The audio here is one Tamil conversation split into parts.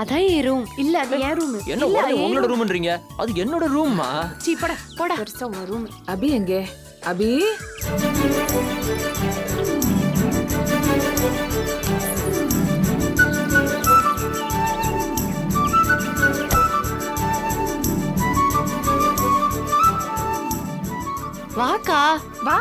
அதான் என் ரூம். இல்ல அது என் ரூம். என்ன உங்களோட ரூம்ன்றீங்க? அது என்னோட ரூம்மா. சீ போடா போடா. பெருசா உங்க ரூம். அபி எங்க? அபி வாக்கா வா.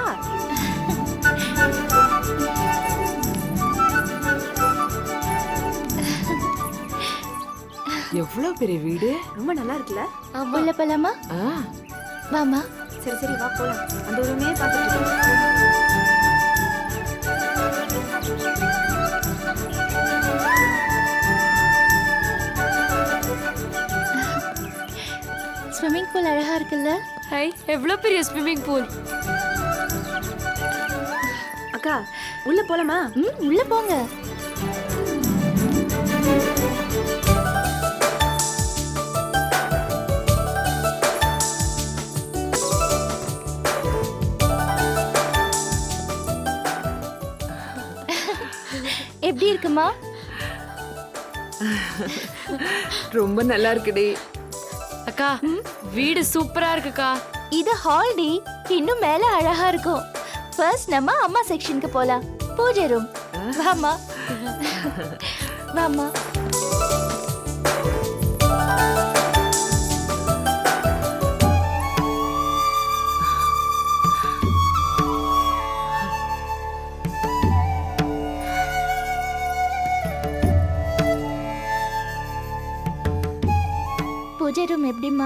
எவ்வளவு பெரிய வீடு. ரொம்ப நல்லா இருக்குல்ல? உள்ள போலாமா? வாமா. சரி சரி வா போலாம். அந்த ரூமே பார்த்துட்டு இருக்கோம். ஸ்விம்மிங் பூல் அழகா இருக்குல்ல? ஹை, எவ்வளவு பெரிய ஸ்விம்மிங் பூல். அக்கா உள்ள போலாமா? உள்ள போங்க. எப்படி இருக்குமா? ரொம்ப நல்லா இருக்குடி. அக்கா வீடு சூப்பரா இருக்குக்கா. இது ஹால் டி. இன்னும் மேல அழகா இருக்கும். ஃபர்ஸ்ட் நம்ம அம்மா செக்ஷனுக்கு போலாம். பூஜை ரூம். வாமா. வாமா. பூஜை ரூம் எப்படிமா?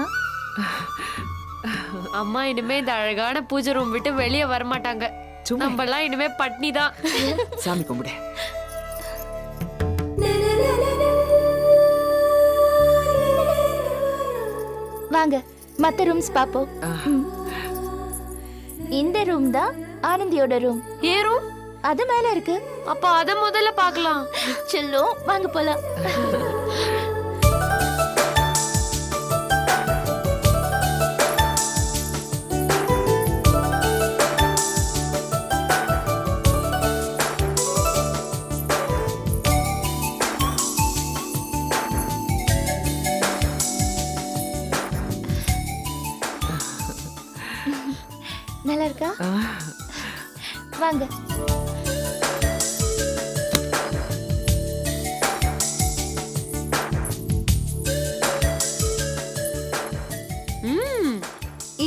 அம்மா இனிமே இந்த அழகான பூஜை ரூம் விட்டு வெளியே வரமாட்டாங்க. சும்மா நம்ம எல்லாம் இனிமே பட்னி தான். சாமி கும்பிடு. வாங்க மத்த ரூம்ஸ் பாப்போம். இந்த ரூம் தான் ஆனந்தியோட ரூம். ஏ ரூம் அது மேல இருக்கு. அப்ப அத முதல்ல பார்க்கலாம். செல்லும் வாங்க போலாம். நல்லா இருக்கா? வாங்க.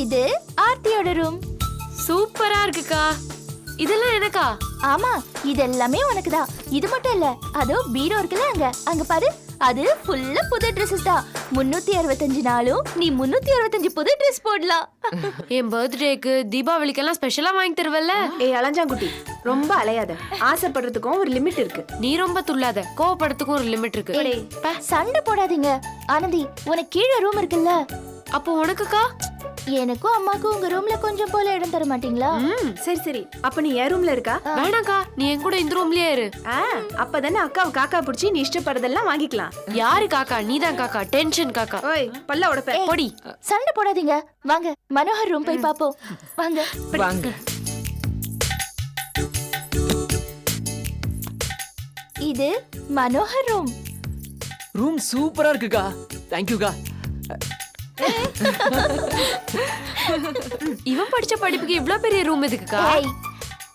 இது ஆர்த்தியோட ரூம். சூப்பரா இருக்குக்கா. இதெல்லாம் எனக்கா? ஆமா இது எல்லாமே உனக்கு தான். இது மட்டும் இல்ல, அதோ பீரோ இருக்குல்ல அங்க அங்க பாரு. அது ஃபுல்லா புது Dresses தான். 365 நாளும் நீ 365 புது Dress போடலாம். என் பர்த்டேக்கு தீபாவளிக்கெல்லாம் ஸ்பெஷலா வாங்கி தருவல்ல? ஏய் அலஞ்சாங்குட்டி ரொம்ப அலையாத. ஆசைப்படுறதுக்கும் ஒரு லிமிட் இருக்கு. நீ ரொம்ப துள்ளாத. கோவப்படுறதுக்கும் ஒரு லிமிட் இருக்கு. ஏய் சண்டை போடாதீங்க. ஆனந்தி உனக்கு கீழே ரூம் இருக்குல்ல? அப்போ உனக்குக்கா? எனக்கும் அம்மாக்கும் உங்க ரூம்ல கொஞ்சம் போல இடம் தர மாட்டீங்களா? சரி சரி. அப்ப நீ என் ரூம்ல இருக்கா? வேணாக்கா, நீ என் கூட இந்த ரூம்லயே இரு. அப்பதானே அக்காவை காக்கா பிடிச்சி நீ இஷ்டப்படுறதெல்லாம் வாங்கிக்கலாம். யாரு காக்கா? நீதான் காக்கா. டென்ஷன் காக்கா. ஓய் பல்ல உடைப்ப. பொடி. சண்டை போடாதீங்க. வாங்க மனோகர் ரூம் போய் பாப்போம். வாங்க. வாங்க. இது மனோகர் ரூம். ரூம் சூப்பரா இருக்குக்கா. தேங்க் யூக்கா. இவன் படிச்ச படிப்புக்கு இவ்ளோ பெரிய ரூம் எதுக்குக்கா? ஏய்,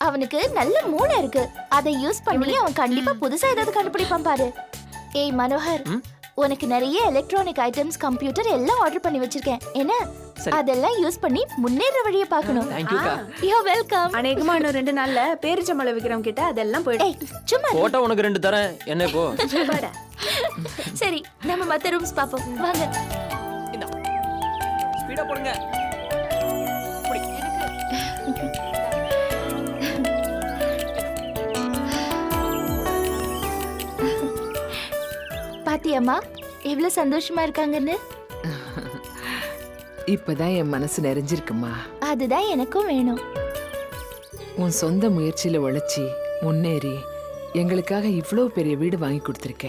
அவனுக்கு நல்ல மூளை இருக்கு. அதை யூஸ் பண்ணி அவன் கண்டிப்பா புதுசா ஏதாவது கண்டுபிடிப்பான் பாரு. ஏய் மனோகர், உனக்கு நிறைய எலக்ட்ரானிக் ஐட்டம்ஸ், கம்ப்யூட்டர் எல்லாம் ஆர்டர் பண்ணி வச்சிருக்கேன். என்ன அதெல்லாம் யூஸ் பண்ணி முன்னேற வழியை பார்க்கணும். தேங்க் யூக்கா. You welcome. அநேகமா இன்னும் 2 நாள்ல பேரிச்சம்பழம் விக்கிறவங்க கிட்ட அதெல்லாம் போயிடும். ஏய் சும்மா இரு. போட்டா உனக்கு 2 தரேன். என்ன இப்போ? சரி நம்ம மத்த ரூம்ஸ் பாப்போம். வாங்க. ஸ்பீடா போடுங்க. பாத்தியம்மா எவ்வளவு சந்தோஷமா இருக்காங்கன்னு? இப்பதான் என் மனசு நிறைஞ்சிருக்குமா. அதுதான் எனக்கும் வேணும். உன் சொந்த முயற்சியில உழைச்சி முன்னேறி எங்களுக்காக இவ்வளவு பெரிய வீடு வாங்கி கொடுத்திருக்க.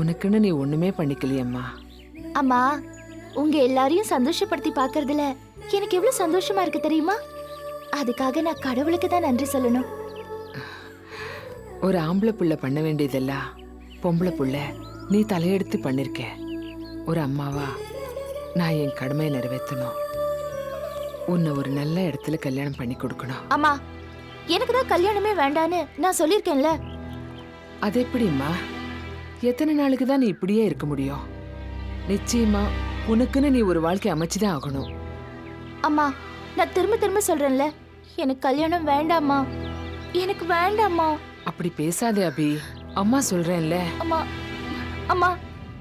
உனக்குன்னு நீ ஒண்ணுமே பண்ணிக்கலையம்மா. அம்மா உங்க எல்லாரையும் சந்தோஷப்படுத்தி பாக்குறதுல எனக்கு எவ்வளவு சந்தோஷமா இருக்கு தெரியுமா? அதுக்காக நான் கடவுளுக்கு தான் நன்றி சொல்லணும். ஒரு ஆம்பளை புள்ள பண்ண வேண்டியதெல்லாம் பொம்பளை புள்ள நீ தலையெடுத்து பண்ணிருக்க. ஒரு அம்மாவா நான் என் கடமையை நிறைவேற்றணும். உன்னை ஒரு நல்ல இடத்துல கல்யாணம் பண்ணி கொடுக்கணும். அம்மா, எனக்கு தான் கல்யாணமே வேண்டான்னு நான் சொல்லியிருக்கேன்ல. அது எப்படிம்மா? எத்தனை நாளுக்கு தான் நீ இப்படியே இருக்க முடியும்? நிச்சயமா உனக்குன்னு நீ ஒரு வாழ்க்கை அமைச்சுதான் ஆகணும். அம்மா, நான் திரும்ப திரும்ப சொல்றேன்ல, எனக்கு கல்யாணம் வேண்டாம்மா, எனக்கு வேண்டாம்மா. அப்படி பேசாதே அபி. அம்மா சொல்றேன்ல. அம்மா, அம்மா,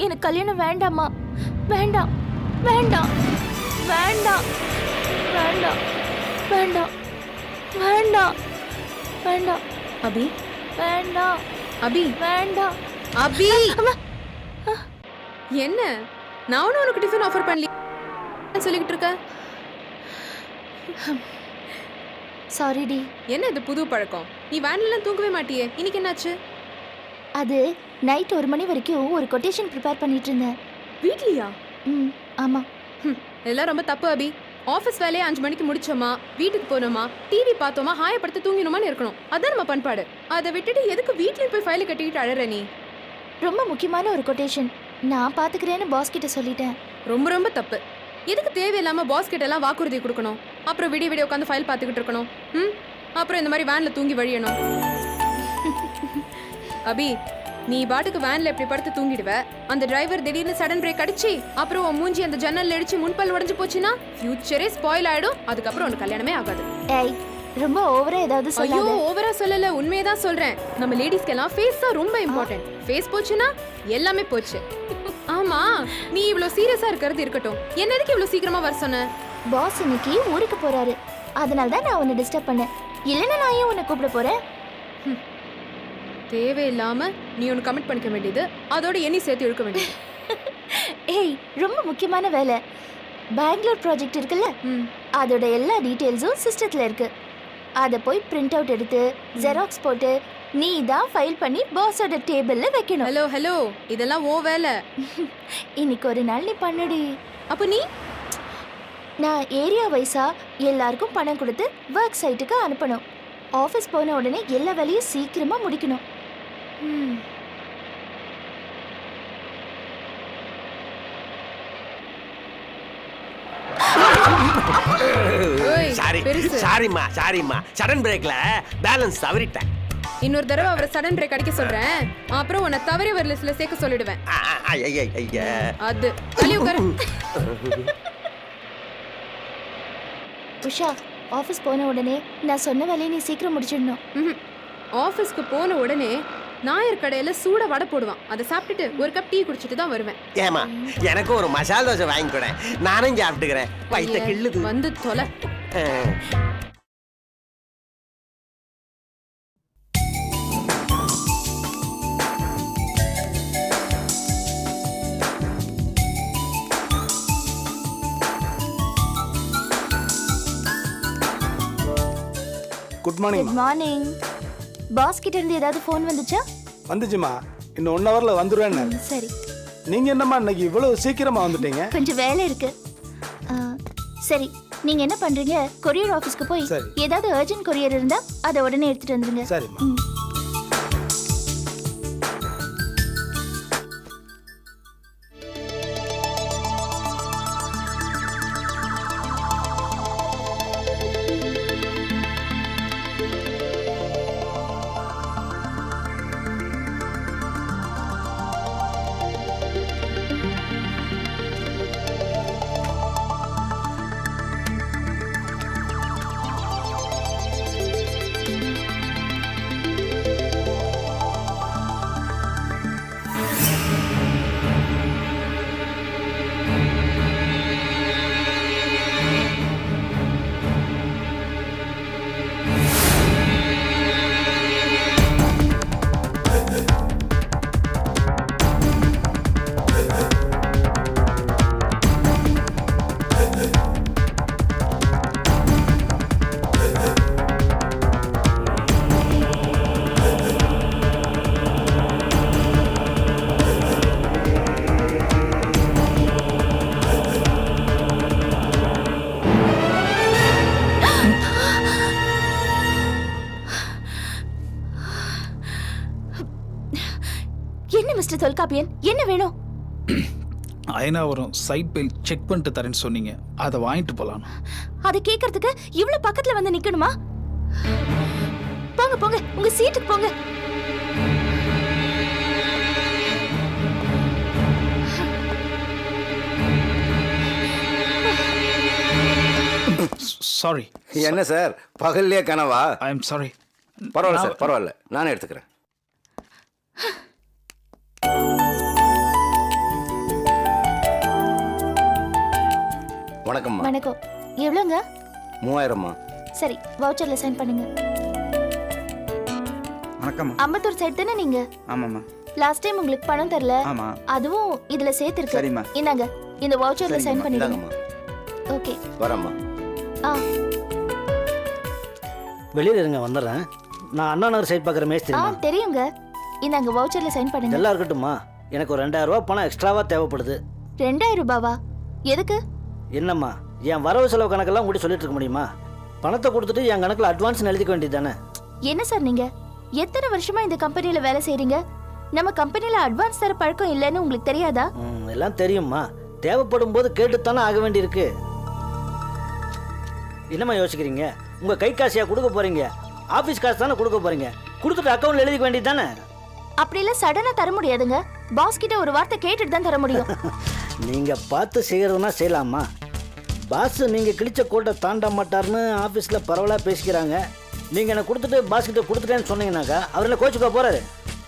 எனக்கு கல்யாணம் வேண்டாம்மா. வேண்டாம், வேண்டாம், வேண்டாம், வேண்டாம், வேண்டாம், வேண்டாம், வேண்டாம், அபி வேண்டாம், அபி வேண்டாம். அபி என்ன? நானும் உனக்கு டிஃபன் ஆஃபர் பண்ணல சொல்லிக்கிட்டு இருக்க. சாரி டி. என்ன இது புது பழக்கம்? நீ வேன்லாம் தூங்கவே மாட்டியே, இன்னைக்கு என்னாச்சு? அது நைட் 1 மணி வரைக்கும் ஒரு கொட்டேஷன் ப்ரிப்பேர் பண்ணிட்டு இருந்தேன். வீட்லயா? ம், ஆமா. இதெல்லாம் ரொம்ப தப்பு அபி. ஆஃபீஸ் வேலையை 5 மணிக்கு முடிச்சோமா, வீட்டுக்கு போனோமா, டிவி பார்த்தோமா, ஹாயப்படுத்த தூங்கினோமான்னு இருக்கணும். அதான் நம்ம பண்பாடு. அதை விட்டுட்டு எதுக்கு வீட்லயும் போய் ஃபைலை கட்டிக்கிட்டு அழற நீ? ரொம்ப முக்கியமான ஒரு கொட்டேஷன், நான் பாத்துக்கிறேன்னு பாஸ் கிட்ட சொல்லிட்டேன். ரொம்ப ரொம்ப தப்பு. எதுக்கு தேவையில்லாம பாஸ் கிட்ட எல்லாம் வாக்குறுதி கொடுக்கணும்? அப்புறம் விடிய விடிய உட்காந்து ஃபைல் பார்த்துக்கிட்டு இருக்கணும். அப்புறம் இந்த மாதிரி வேன்ல தூங்கி வழியணும். அபி, நீ பாட்டுக்கு வேன்ல எப்படி படுத்து தூங்கிடுவ. அந்த டிரைவர் திடீர்னு சடன் பிரேக் அடிச்சு அப்புறம் உன் மூஞ்சி அந்த ஜன்னல்ல அடிச்சு முன்பல் உடைஞ்சு போச்சுன்னா ஃபியூச்சரே ஸ்பாயில் ஆயிடும். அதுக்கப்புறம் உனக்கு கல்யாணமே ஆகாது. ஏய், ரொம்ப ஓவரா ஏதாவது ஐயோ, சொல்லாத. ஓவரா சொல்லல, உண்மையை தான் சொல்றேன். நம்ம லேடிஸ்க்கெல்லாம் ஃபேஸ் தான் ரொம்ப இம்பார்ட்டன்ட். ஃபேஸ் போச்சுன்னா எல்லாமே போச்சு. ஆமா, நீ இவ்ளோ சீரியஸா இருக்கிறது இருக்கட்டும், என்ன எதுக்கு இவ்ளோ சீக்கிரமா வர சொன்ன? பாஸ் இன்னைக்கு ஊருக்கு போறாரு, அதனால தான் நான் உன்னை டிஸ்டர்ப் பண்ணேன். இல்லைன்னா நான் ஏன் உன்னை கூப்பிட போறேன்? தேவையில்லாம நீ ஒன்று கமிட் பண்ணிக்க வேண்டியது, அதோட எண்ணி சேர்த்து இழுக்க வேண்டியது. ஏய், ரொம்ப முக்கியமான வேலை. பெங்களூர் ப்ராஜெக்ட் இருக்குல்ல, அதோட எல்லா டீட்டெயில்ஸும் சிஸ்டத்துல இருக்கு. அதை போய் பிரிண்ட் அவுட் எடுத்து ஜெராக்ஸ் போட்டு நீ தான் ஃபைல் பண்ணி பாஸோட டேபிள்ல வைக்கணும். ஹலோ ஹலோ, இதெல்லாம் ஓ வேலை. இன்னைக்கு ஒரு நாள் நீ பண்ணுடி. அப்ப நீ? நான் ஏரியா வைஸா எல்லாருக்கும் பணம் கொடுத்து ஒர்க் சைட்டுக்கு அனுப்பணும். ஆஃபீஸ் போன உடனே எல்லா வேலையும் சீக்கிரமா முடிக்கணும். சாரிம்மா சடன் பிரேக்ல பேலன்ஸ் தவறிட்டேன். இன்னொரு தடவை அவரை சடன் பிரேக் அடிக்க சொல்றேன். அப்புறம் உன்னை தவறியவர் லிஸ்ட்ல சேர்க்க சொல்லிடுவேன். அது தள்ளி உட்காரு. உஷா, ஆஃபீஸ் போன உடனே நான் சொன்ன வேலையை நீ சீக்கிரம் முடிச்சிடணும். ஆஃபீஸ்க்கு போன உடனே நாயர் கடையில சூட வடை போடுவான். அதை சாப்பிட்டுட்டு ஒரு கப் டீ குடிச்சிட்டு தான் வருவேன். ஏமா, எனக்கு ஒரு மசாலா தோசை வாங்கி கொடு, நானும் சாப்பிட்டுக்கிறேன். வயித்த கிள்ளுது. வந்து தொலை. Good morning. Good morning. Boss கிட்ட இருந்து ஏதாவது ஃபோன் வந்துச்சா? வந்துச்சுமா, இன்னும் 1 ஹவர்ல வந்துருவேன்னு. சரி. நீங்க என்னம்மா இன்னைக்கு இவ்வளவு சீக்கிரமா வந்துட்டீங்க? கொஞ்சம் வேலை இருக்கு. சரி, நீங்க என்ன பண்றீங்க? கொரியர் ஆபீஸ்க்கு போய் சரி. ஏதாவது அர்ஜென்ட் கொரியர் இருந்தா அதை உடனே எடுத்துட்டு வந்துருங்க. சரிம்மா. என்ன மிஸ்டர் தொல்காப்பியன், என்ன வேணும்? அயனாவரம் சைட் பெயில் செக் பண்ணிட்டு தரேன்னு சொன்னீங்க, அதை வாங்கிட்டு போலாம். அதை கேட்கறதுக்கு இவ்வளவு பக்கத்துல வந்து நிக்கணுமா? போங்க போங்க, உங்க சீட்டுக்கு போங்க. சாரி. என்ன சார் பகல்லையே கனவா? I am sorry. பரவாயில்ல சார், பரவாயில்ல, நானே எடுத்துக்கிறேன். வணக்கம்மா. வணக்கம். எவ்வளோங்க? 3000ம்மா. சரி, வவுச்சர்ல சைன் பண்ணுங்க. வணக்கம்மா. அம்பத்தூர் சைடு தானே நீங்க? ஆமாம்மா. லாஸ்ட் டைம் உங்களுக்கு பணம் தரல, ஆமா. அதுவும் இதுல சேர்த்திருக்கு. சரிம்மா. இந்தாங்க, இந்த வவுச்சர்ல சைன் பண்ணிடுங்க. இந்தாங்கம்மா. ஓகே. வரேம்மா. ஆ, வெளியில இருங்க, வந்துடுறேன். நான் அண்ணா நகர் சைட் பார்க்குற மேஸ்திரி. தெரியுங்க. இந்தாங்க வவுச்சர்ல சைன் பண்ணுங்க. எல்லாம் இருக்கட்டும்மா, எனக்கு ஒரு 2000 ரூபா பணம் எக்ஸ்ட்ராவா தேவைப்படுது. 2000 ரூபாவா? எதுக்கு? என்னம்மா, என் வரவு செலவு கணக்கெல்லாம் கூட சொல்லிட்டு இருக்க முடியுமா? பணத்தை கொடுத்துட்டு என் கணக்கில் அட்வான்ஸ் எழுதிக்க வேண்டியது தானே? என்ன சார் நீங்க எத்தனை வருஷமா இந்த கம்பெனில வேலை செய்றீங்க? நம்ம கம்பெனில அட்வான்ஸ் தர பழக்கம் இல்லைன்னு உங்களுக்கு தெரியாதா? எல்லாம் தெரியும்மா, தேவைப்படும் போது கேட்டுத்தானே ஆக வேண்டியிருக்கு. என்னம்மா யோசிக்கிறீங்க? உங்க கை காசியா கொடுக்க போறீங்க? ஆபீஸ் காசு தானே கொடுக்க போறீங்க? கொடுத்துட்டு அக்கௌண்ட்ல எழுதிக்க வேண்டியது தானே? அப்படிலாம் சடனா தர முடியாதுங்க. பாஸ் கிட்ட ஒரு வார்த்தை கேட்டுட்டு தான் தர முடியும். நீங்க பார்த்து செய்யறதுனா செய்யலாமா? பாஸ் நீங்க கிழிச்ச கோட்டை தாண்ட மாட்டார்னு ஆபீஸ்ல பரவலா பேசிக்கிறாங்க. நீங்க எனக்கு கொடுத்துட்டு பாஸ் கிட்ட கொடுத்துட்டேன்னு சொன்னீங்கன்னாக்கா அவர்ல கோச்சுக்க போறாரு.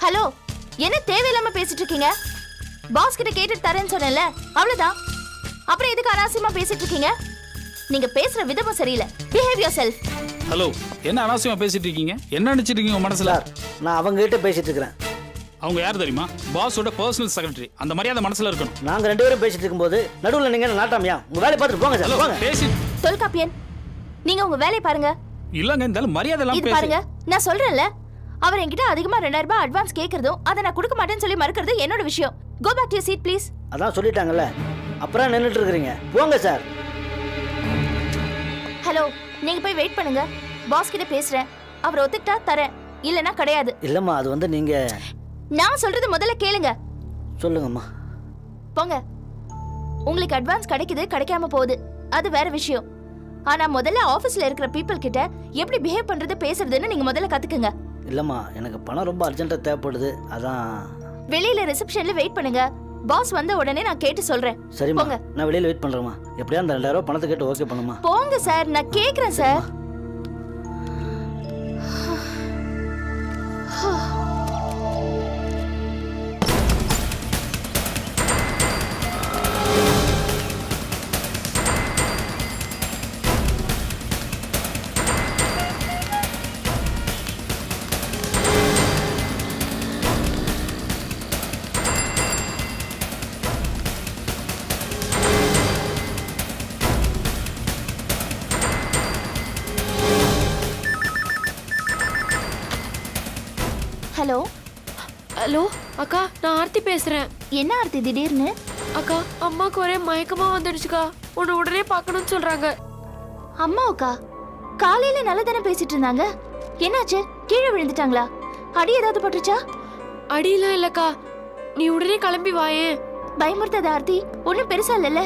ஹலோ, என்ன தேவையில்லாம பேசிட்டு இருக்கீங்க? பாஸ் கிட்ட கேட்டுட்டு தரேன்னு சொன்னேன்ல, அவ்வளவுதான். அப்புறம் எதுக்கு அனாவசியமா பேசிட்டு இருக்கீங்க? நீங்க பேசுற விதமும் சரியில்லை. Behave yourself. ஹலோ, என்ன அனாவசியமா பேசிட்டு இருக்கீங்க? என்ன நினைச்சிட்டு இருக்கீங்க உங்க மனசுல? நான் அவங்க கிட்ட பேசிட்டு இருக்கிறேன். அவங்க யார் தெரியுமா? பாஸோட பர்சனல் செக்ரட்டரி. அந்த மரியாதை மனசுல இருக்கணும். நாங்க 2 பேரும் பேசிட்டு இருக்கும்போது நடுவுல நீங்க என்ன நாட்டாமியா? உங்க வேலையை பார்த்துட்டு போங்க சார், போங்க. பேசி தொல்காப்பியன், நீங்க உங்க வேலையை பாருங்க. இல்லங்க, இந்த மரியாதை எல்லாம் இது பேசி பாருங்க, நான் சொல்றேன்ல, அவர் என்கிட்ட அதிகமா 2000 ரூபாய் அட்வான்ஸ் கேக்குறதும் அதை நான் கொடுக்க மாட்டேன்னு சொல்லி மறுக்கிறது என்னோட விஷயம். Go back to your seat please. அதான் சொல்லிட்டாங்கல்ல, அப்புறம் நின்னுட்டு இருக்கீங்க, போங்க சார். ஹலோ, நீங்க போய் வெயிட் பண்ணுங்க. பாஸ் கிட்ட பேசுறேன். அவர் ஒத்துக்கிட்டா தரேன், இல்லனா கிடையாது. இல்லம்மா, அது வந்து நீங்க நான் சொல்றது முதல்ல கேளுங்க. சொல்லுங்கம்மா. போங்க. உங்களுக்கு அட்வான்ஸ் கிடைக்குது, கிடைக்காம போகுது, அது வேற விஷயம். ஆனா முதல்ல ஆபீஸ்ல இருக்கிற பீப்பிள் கிட்ட எப்படி பிஹேவ் பண்றது, பேசுறதுன்னு நீங்க முதல்ல கத்துக்குங்க. இல்லம்மா, எனக்கு பணம் ரொம்ப அர்ஜென்ட்டா தேவைப்படுது, அதான். வெளியில ரிசப்ஷன்ல வெயிட் பண்ணுங்க. பாஸ் வந்த உடனே நான் கேட்டு சொல்றேன். சரிம்மா, போங்க. நான் வெளியில வெயிட் பண்றேம்மா. எப்படியா அந்த 2000 ரூபாய் பணத்தை கேட்டு ஓகே பண்ணுமா? போங்க சார், நான் கேக்குறேன் சார். ஹலோ. ஹலோ அக்கா, நான் ஆர்த்தி பேசுறேன். என்ன ஆர்த்தி திடீர்னு? அக்கா, அம்மாக்கு ஒரே மயக்கமா வந்துடுச்சுக்கா. உன்னை உடனே பார்க்கணும்னு சொல்றாங்க. அம்மாவுக்கா? காலையில நல்லதானே பேசிட்டு இருந்தாங்க. என்னாச்சு? கீழே விழுந்துட்டாங்களா? அடி ஏதாவது பட்டுச்சா? அடியெல்லாம் இல்லக்கா, நீ உடனே கிளம்பி வாயேன். பயமுறுத்தாத ஆர்த்தி, ஒண்ணும் பெருசா இல்லல்ல.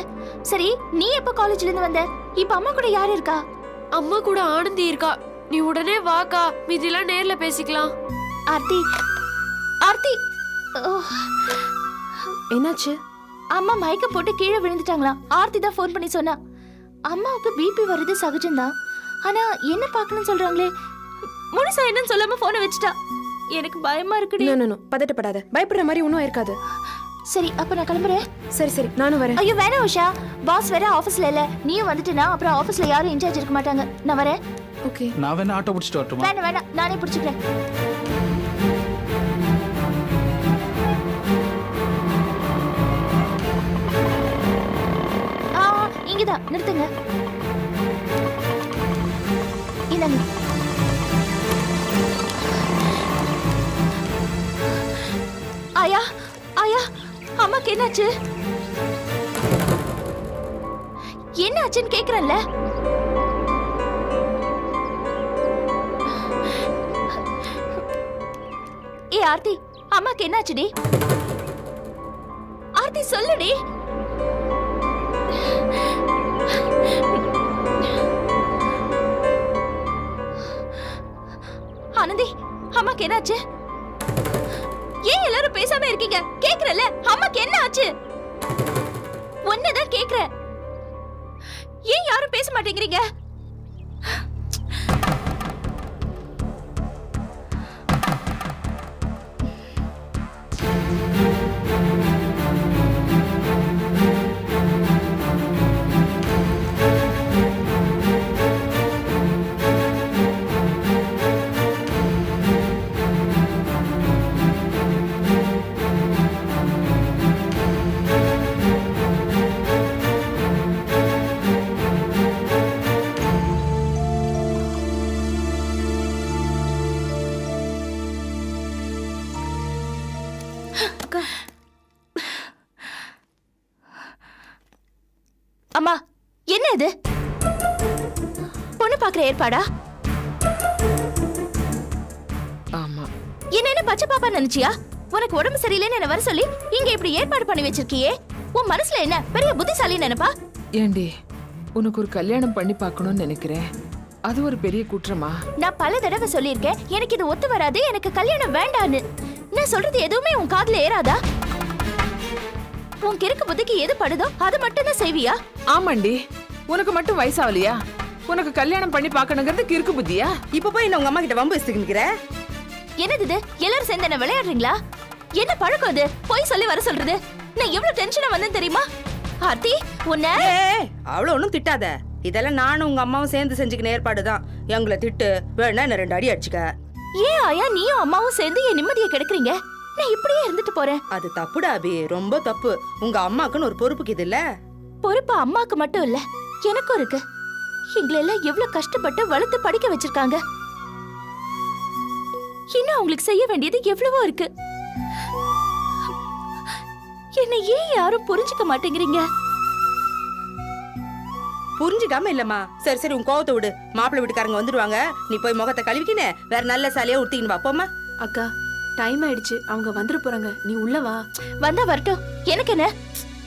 சரி, நீ எப்ப காலேஜ்ல இருந்து வந்த? இப்ப அம்மா கூட யாரு இருக்கா? அம்மா கூட ஆனந்தி இருக்கா. நீ உடனே வாக்கா, மீதிலாம் நேர்ல பேசிக்கலாம். ஆர்த்தி, ஆர்த்தி. என்னாச்சு? அம்மா மயக்க போட்டு கீழே விழுந்துட்டாங்களா? ஆர்த்தி தான் ஃபோன் பண்ணி சொன்னா. அம்மாவுக்கு பிபி வருது சகஜம்தான், ஆனா என்ன பார்க்கணும்னு சொல்றாங்களே. முழுசா என்னன்னு சொல்லாம போனை வச்சுட்டா. எனக்கு பயமா இருக்குடி. நோ, பதட்டப்படாத. பயப்படுற மாதிரி ஒன்றும் இருக்காது. சரி, அப்ப நான் கிளம்புறேன். சரி, நானும் வரேன். ஐயோ வேணாம் உஷா, பாஸ் வேற ஆபீஸ்ல இல்ல. நீயும் வந்துட்டேனா அப்புறம் ஆபீஸ்ல யாரும் இன்சார்ஜ் இருக்க மாட்டாங்க. நான் வரேன். ஓகே. நான் வேணா ஆட்டோ பிடிச்சிட்டு வரட்டுமா? வேணாம், நானே பிடிச்சிக்கிறேன். இங்கதான் நிறுத்துங்க. இந்தாங்க. ஆயா, அம்மாக்கு என்னாச்சு? என்னாச்சுன்னு கேக்குறேன்ல. ஏ ஆர்த்தி, அம்மாக்கு என்னாச்சுடி? ஆர்த்தி சொல்லுடி. ஆனந்தி, அம்மாக்கு என்னாச்சு? ஏன் எல்லாரும் பேசாம இருக்கீங்க? கேக்குறல, அம்மாக்கு என்ன ஆச்சு? ஒன்னதான் கேக்குற. ஏன் யாரும் பேச மாட்டேங்கிறீங்க? அம்மா, என்ன இது? பொண்ணு பாக்குற ஏற்பாடா? ஆமா. என்ன பச்சை பாப்பா நினைச்சியா? உனக்கு உடம்பு சரியில்லைன்னு என்ன வர சொல்லி இங்க இப்படி ஏற்பாடு பண்ணி வச்சிருக்கியே. உன் மனசுல என்ன பெரிய புத்திசாலி நினைப்பா? ஏண்டி, உனக்கு ஒரு கல்யாணம் பண்ணி பார்க்கணும்னு நினைக்கிறேன். அது ஒரு பெரிய குற்றமா? நான் பல தடவை சொல்லியிருக்கேன், எனக்கு இது ஒத்து வராது, எனக்கு கல்யாணம் வேண்டான்னு. நான் சொல்றது எதுவுமே உன் காதுல ஏறாதா? உன் கிறுக்கு புத்திக்கு எது படுதோ அது மட்டும் தான் செய்வியா? ஆமாண்டி, உனக்கு மட்டும் வயசாவலையா? உனக்கு கல்யாணம் பண்ணி பார்க்கணுங்கிறது கிறுக்கு புத்தியா? இப்ப போய் நான் உங்க அம்மா கிட்ட வம்பு வச்சுட்டு நிக்கிற. என்னது இது? எல்லாரும் சேர்ந்து என்ன விளையாடுறீங்களா? என்ன பழக்கம் அது? போய் சொல்லி வர சொல்றது. நான் எவ்வளவு டென்ஷனா வந்தேன் தெரியுமா? ஆர்த்தி, உன்ன அவ்வளவு ஒண்ணும் திட்டாத. இதெல்லாம் நானும் உங்க அம்மாவும் சேர்ந்து செஞ்சுக்கின ஏற்பாடுதான். எங்களை திட்டு வேணா என்ன 2 அடி அடிச்சுக்க. ஏன் ஆயா நீயும் அம்மாவும் சேர்ந்து என் நிம்மதியை கெடுக்குறீங்க? நான் இப்படியே இருந்துட்டு போறேன். அது தப்புடா அபி, ரொம்ப தப்பு. உங்க அம்மாக்குன்னு ஒரு பொறுப்புக்கு இது இல்ல. பொறுப்பு அம்மாக்கு மட்டும் இல்ல, எனக்கும் இருக்கு. எங்களெல்லாம் எவ்வளவு கஷ்டப்பட்டு வளர்த்து படிக்க வச்சிருக்காங்க. இன்னும் அவங்களுக்கு செய்ய வேண்டியது எவ்வளவோ இருக்கு. என்ன ஏன் யாரும் புரிஞ்சுக்க மாட்டேங்கிறீங்க? புரிஞ்சுக்காம இல்லம்மா. சரி சரி, உன் கோவத்தை விடு. மாப்பிள்ளை வீட்டுக்காரங்க வந்துடுவாங்க. நீ போய் முகத்தை கழுவிக்கினே வேற நல்ல சாலையா உடுத்திக்கின்னு வா. போமா. அக்கா, டைம் ஆயிடுச்சு, அவங்க வந்துட போறாங்க, நீ உள்ள வா. வந்தா வரட்டும், எனக்கு என்ன?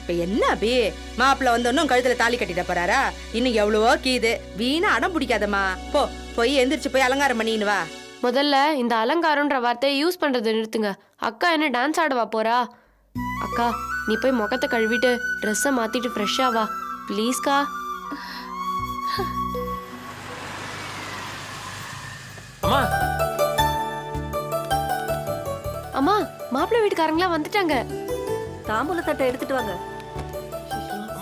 இப்ப என்ன அபி, மாப்பிள்ளை வந்தோன்னும் கழுத்துல தாலி கட்டிட்ட போறாரா? இன்னும் எவ்வளவோ கீது. வீணா அடம் பிடிக்காதம்மா. போய் எந்திரிச்சு போய் அலங்காரம் பண்ணின்னு வா. முதல்ல இந்த அலங்காரம்ன்ற வார்த்தையை யூஸ் பண்றதை நிறுத்துங்க. அக்கா என்ன டான்ஸ் ஆடவா போறா? அக்கா, நீ போய் முகத்தை கழுவிட்டு ட்ரெஸ்ஸை மாத்திட்டு ஃப்ரெஷ்ஷா வா ப்ளீஸ்க்கா. அம்மா, அம்மா, மாப்பிள்ளை வீட்டுக்காரங்களாம் வந்துட்டாங்க. தாம்பூல தட்டை எடுத்துட்டு வாங்க.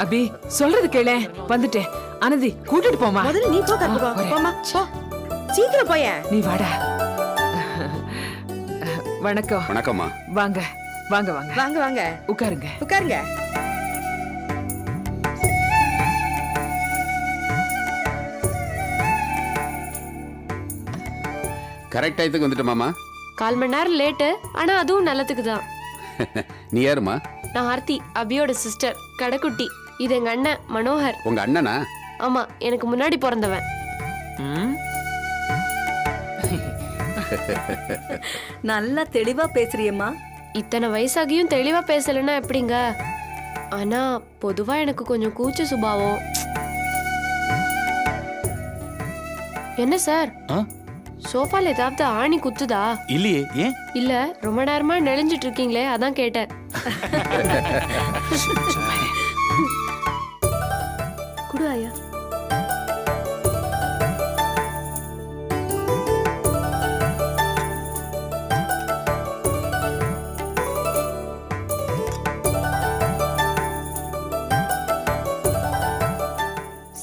அபி, சொல்றது கேளே. வந்துட்டேன். ஆனந்தி, கூட்டிட்டு போமா. முதல்ல நீ போ கத்துக்கோ. போமா போ, சீக்கிரம் போய. நீ வாடா. வணக்கம். வணக்கம்மா. வாங்க வாங்க வாங்க வாங்க வாங்க, உட்காருங்க. உட்காருங்க. கரெக்ட் டயத்துக்கு வந்துட்டோமாமா. 1/4 மணி நேரம் லேட்டு, ஆனா அதுவும் நல்லதுக்கு தான். நீ யாருமா? நான் ஆர்த்தி, அபியோட சிஸ்டர், கடைக்குட்டி. இது எங்க அண்ணன் மனோகர். உங்க அண்ணனா? ஆமா, எனக்கு முன்னாடி பிறந்தவன். ம், நல்லா தெளிவா பேசுறியம்மா. இத்தனை வயசாகியும் தெளிவா பேசலன்னா எப்படிங்க? ஆனா பொதுவா எனக்கு கொஞ்சம் கூச்ச சுபாவம். என்ன சார், சோஃபால ஏதாவது ஆணி குத்துதா? இல்லையே, ஏன்? இல்ல, ரொம்ப நேரமா நெளிஞ்சிட்டு இருக்கீங்களே, அதான் கேட்டேன். குடு ஆயா.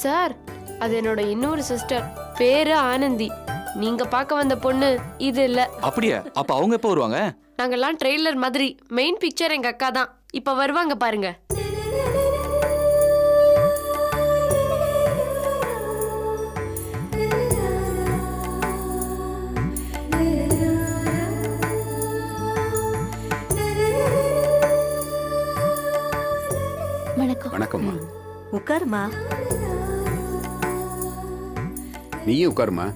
சார், அது என்னோட இன்னொரு சிஸ்டர், பேரு ஆனந்தி. நீங்க பார்க்க வந்த பொண்ணு இது இல்ல. அப்படியா? அப்ப அவங்க எப்போ வருவாங்க? நாங்கெல்லாம் ட்ரெய்லர் மாதிரி, மெயின் பிக்சர் எங்க அக்கா தான். இப்ப வருவாங்க பாருங்க. வணக்கம். வணக்கம்மா. உட்காருமா. நீயும் உட்காருமா.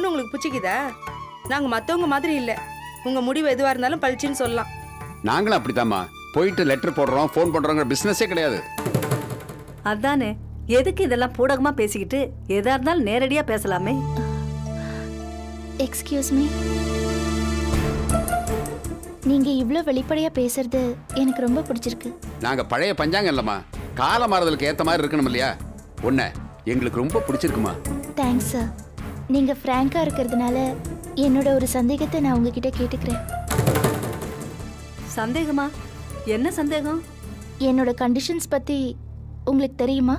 பொண்ணு உங்களுக்கு பிடிச்சிக்குதா? நாங்க மத்தவங்க மாதிரி இல்ல. உங்க முடிவு எதுவா இருந்தாலும் பழிச்சுன்னு சொல்லலாம். நாங்களும் அப்படித்தாம்மா. போயிட்டு லெட்டர் போடுறோம், ஃபோன் பண்றோங்கிற பிசினஸே கிடையாது. அதானே, எதுக்கு இதெல்லாம் பூடகமா பேசிக்கிட்டு? எதா இருந்தாலும் நேரடியா பேசலாமே. Excuse me. நீங்க இவ்ளோ வெளிப்படையா பேசுறது எனக்கு ரொம்ப பிடிச்சிருக்கு. நாங்க பழைய பஞ்சாங்கம் இல்லம்மா, கால மாறுதலுக்கு ஏத்த மாதிரி இருக்கணும் இல்லையா? உன்னை எங்களுக்கு ரொம்ப பிடிச்சிருக்குமா. Thanks sir. நீங்க ஃப்ராங்கா இருக்கிறதுனால என்னோட ஒரு சந்தேகத்தை நான் உங்ககிட்ட கேட்டுக்கிறேன். சந்தேகமா? என்ன சந்தேகம்? என்னோட கண்டிஷன்ஸ் பத்தி உங்களுக்கு தெரியுமா?